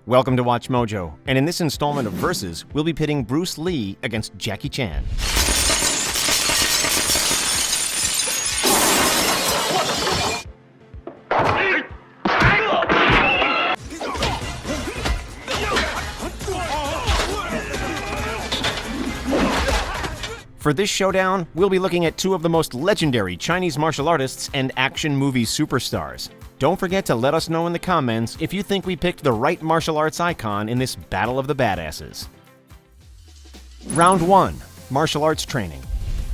Welcome to Watch Mojo, and in this installment of Versus, we'll be pitting Bruce Lee against Jackie Chan. For this showdown, we'll be looking at two of the most legendary Chinese martial artists and action movie superstars. Don't forget to let us know in the comments if you think we picked the right martial arts icon in this battle of the badasses. Round 1. Martial arts training.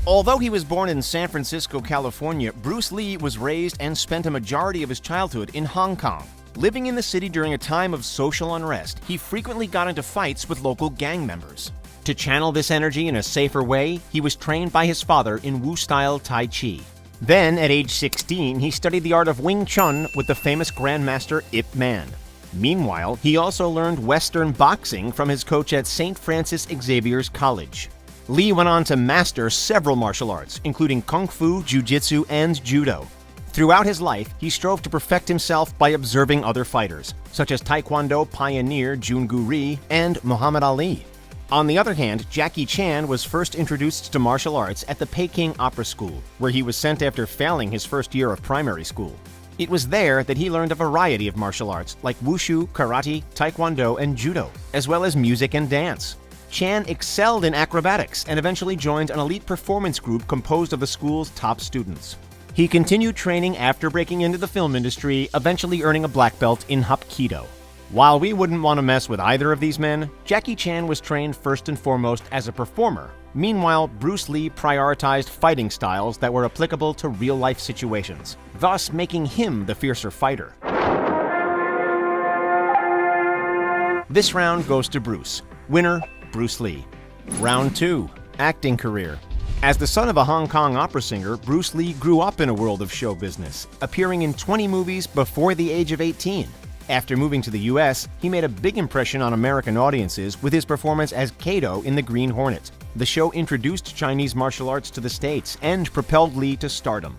Although he was born in San Francisco, California, Bruce Lee was raised and spent a majority of his childhood in Hong Kong. Living in the city during a time of social unrest, he frequently got into fights with local gang members. To channel this energy in a safer way, he was trained by his father in Wu-style Tai Chi. Then, at age 16, he studied the art of Wing Chun with the famous Grandmaster Ip Man. Meanwhile, he also learned Western boxing from his coach at St. Francis Xavier's College. Lee went on to master several martial arts, including Kung Fu, Jiu-Jitsu, and Judo. Throughout his life, he strove to perfect himself by observing other fighters, such as Taekwondo pioneer Jun Gu Ri and Muhammad Ali. On the other hand, Jackie Chan was first introduced to martial arts at the Peking Opera School, where he was sent after failing his first year of primary school. It was there that he learned a variety of martial arts like wushu, karate, taekwondo, and judo, as well as music and dance. Chan excelled in acrobatics and eventually joined an elite performance group composed of the school's top students. He continued training after breaking into the film industry, eventually earning a black belt in Hapkido. While we wouldn't want to mess with either of these men, Jackie Chan was trained first and foremost as a performer. Meanwhile, Bruce Lee prioritized fighting styles that were applicable to real-life situations, thus making him the fiercer fighter. This round goes to Bruce. Winner, Bruce Lee. Round 2. Acting career. As the son of a Hong Kong opera singer, Bruce Lee grew up in a world of show business, appearing in 20 movies before the age of 18. After moving to the US, he made a big impression on American audiences with his performance as Kato in The Green Hornet. The show introduced Chinese martial arts to the States and propelled Lee to stardom.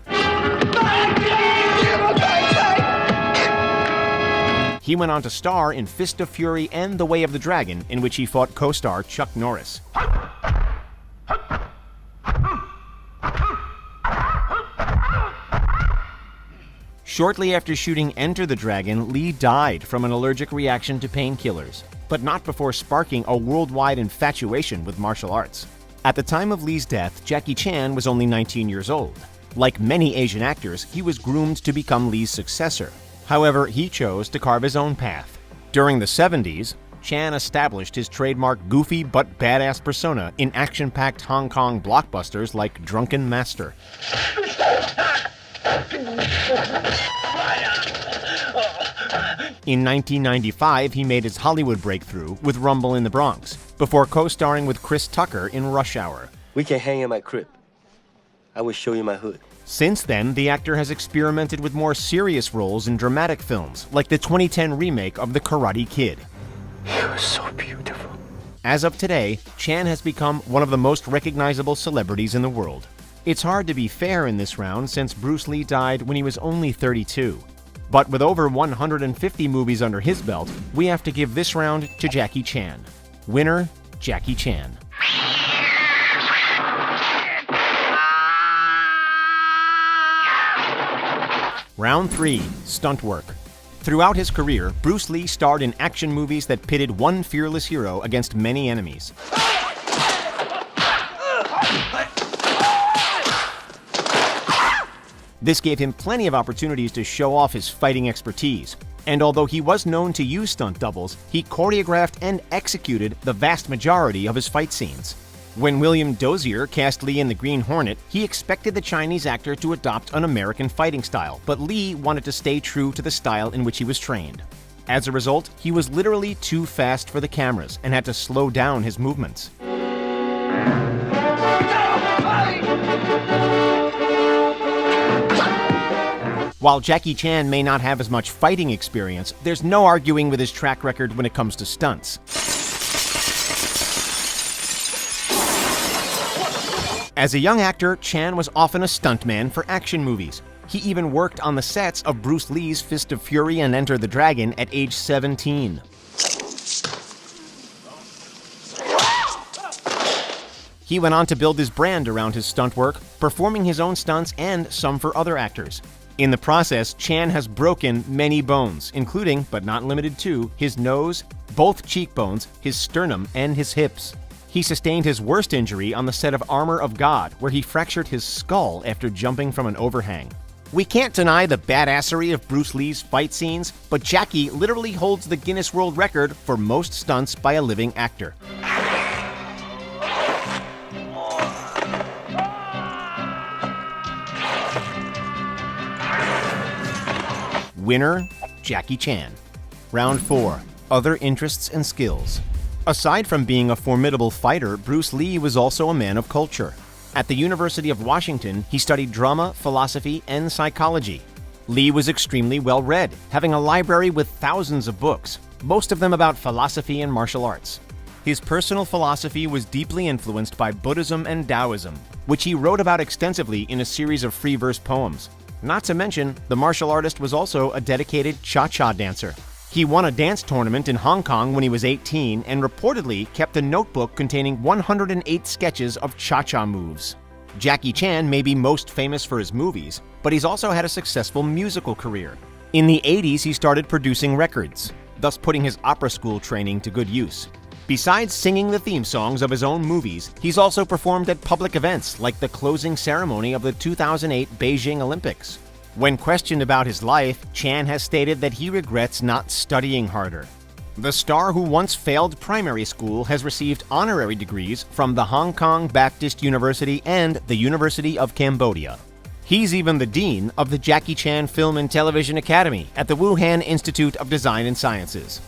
He went on to star in Fist of Fury and The Way of the Dragon, in which he fought co-star Chuck Norris. Shortly after shooting Enter the Dragon, Lee died from an allergic reaction to painkillers, but not before sparking a worldwide infatuation with martial arts. At the time of Lee's death, Jackie Chan was only 19 years old. Like many Asian actors, he was groomed to become Lee's successor. However, he chose to carve his own path. During the 70s, Chan established his trademark goofy but badass persona in action-packed Hong Kong blockbusters like Drunken Master. In 1995, he made his Hollywood breakthrough with Rumble in the Bronx, before co-starring with Chris Tucker in Rush Hour. We can hang in my crib. I will show you my hood. Since then, the actor has experimented with more serious roles in dramatic films, like the 2010 remake of The Karate Kid. You're so beautiful. As of today, Chan has become one of the most recognizable celebrities in the world. It's hard to be fair in this round since Bruce Lee died when he was only 32. But with over 150 movies under his belt, we have to give this round to Jackie Chan. Winner, Jackie Chan. Round 3. Stunt work. Throughout his career, Bruce Lee starred in action movies that pitted one fearless hero against many enemies. This gave him plenty of opportunities to show off his fighting expertise. And although he was known to use stunt doubles, he choreographed and executed the vast majority of his fight scenes. When William Dozier cast Lee in The Green Hornet, he expected the Chinese actor to adopt an American fighting style, but Lee wanted to stay true to the style in which he was trained. As a result, he was literally too fast for the cameras and had to slow down his movements. While Jackie Chan may not have as much fighting experience, there's no arguing with his track record when it comes to stunts. As a young actor, Chan was often a stuntman for action movies. He even worked on the sets of Bruce Lee's Fist of Fury and Enter the Dragon at age 17. He went on to build his brand around his stunt work, performing his own stunts and some for other actors. In the process, Chan has broken many bones, including, but not limited to, his nose, both cheekbones, his sternum, and his hips. He sustained his worst injury on the set of Armor of God, where he fractured his skull after jumping from an overhang. We can't deny the badassery of Bruce Lee's fight scenes, but Jackie literally holds the Guinness World Record for most stunts by a living actor. Winner, Jackie Chan. Round 4. Other interests and skills. Aside from being a formidable fighter, Bruce Lee was also a man of culture. At the University of Washington, he studied drama, philosophy, and psychology. Lee was extremely well-read, having a library with thousands of books, most of them about philosophy and martial arts. His personal philosophy was deeply influenced by Buddhism and Taoism, which he wrote about extensively in a series of free verse poems. Not to mention, the martial artist was also a dedicated cha-cha dancer. He won a dance tournament in Hong Kong when he was 18 and reportedly kept a notebook containing 108 sketches of cha-cha moves. Jackie Chan may be most famous for his movies, but he's also had a successful musical career. In the 80s, he started producing records, thus putting his opera school training to good use. Besides singing the theme songs of his own movies, he's also performed at public events like the closing ceremony of the 2008 Beijing Olympics. When questioned about his life, Chan has stated that he regrets not studying harder. The star, who once failed primary school, has received honorary degrees from the Hong Kong Baptist University and the University of Cambodia. He's even the dean of the Jackie Chan Film and Television Academy at the Wuhan Institute of Design and Sciences.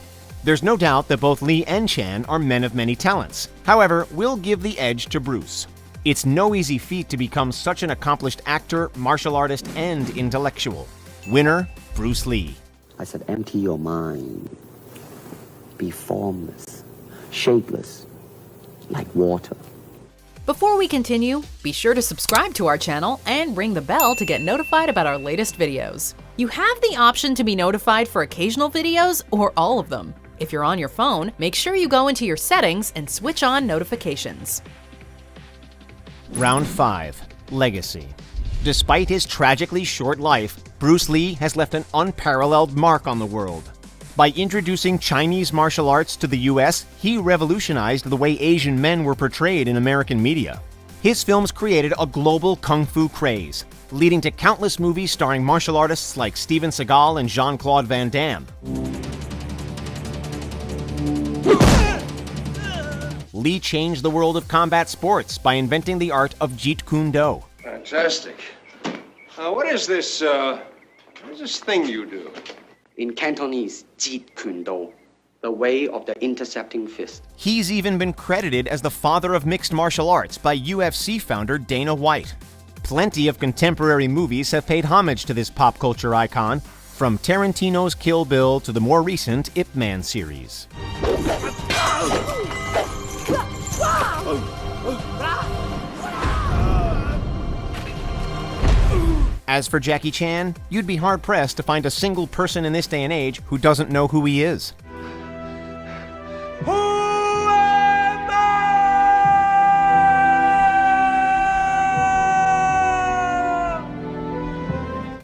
There's no doubt that both Lee and Chan are men of many talents. However, we'll give the edge to Bruce. It's no easy feat to become such an accomplished actor, martial artist, and intellectual. Winner, Bruce Lee. I said, empty your mind. Be formless, shapeless, like water. Before we continue, be sure to subscribe to our channel and ring the bell to get notified about our latest videos. You have the option to be notified for occasional videos or all of them. If you're on your phone, make sure you go into your settings and switch on notifications. Round 5. Legacy. Despite his tragically short life, Bruce Lee has left an unparalleled mark on the world. By introducing Chinese martial arts to the US, he revolutionized the way Asian men were portrayed in American media. His films created a global kung fu craze, leading to countless movies starring martial artists like Steven Seagal and Jean-Claude Van Damme. Lee changed the world of combat sports by inventing the art of Jeet Kune Do. Fantastic. What is this thing you do? In Cantonese, Jeet Kune Do, the way of the intercepting fist. He's even been credited as the father of mixed martial arts by UFC founder Dana White. Plenty of contemporary movies have paid homage to this pop culture icon, from Tarantino's Kill Bill to the more recent Ip Man series. As for Jackie Chan, you'd be hard-pressed to find a single person in this day and age who doesn't know who he is.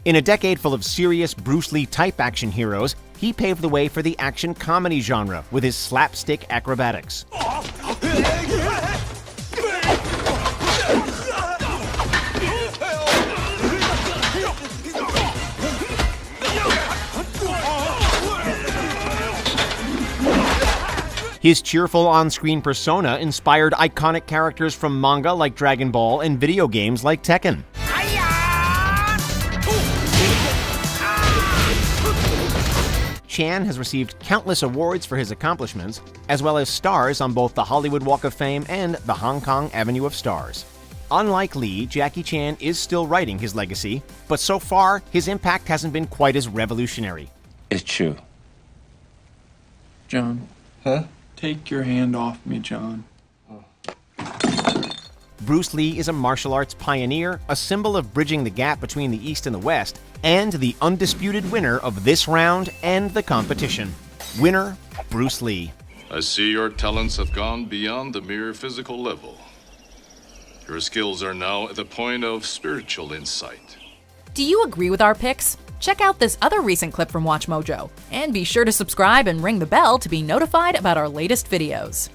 In a decade full of serious Bruce Lee-type action heroes, he paved the way for the action comedy genre with his slapstick acrobatics. His cheerful on-screen persona inspired iconic characters from manga like Dragon Ball and video games like Tekken. Chan has received countless awards for his accomplishments, as well as stars on both the Hollywood Walk of Fame and the Hong Kong Avenue of Stars. Unlike Lee, Jackie Chan is still writing his legacy, but so far, his impact hasn't been quite as revolutionary. It's true. John. Huh? Take your hand off me, John. Bruce Lee is a martial arts pioneer, a symbol of bridging the gap between the East and the West, and the undisputed winner of this round and the competition. Winner, Bruce Lee. I see your talents have gone beyond the mere physical level. Your skills are now at the point of spiritual insight. Do you agree with our picks? Check out this other recent clip from WatchMojo, and be sure to subscribe and ring the bell to be notified about our latest videos.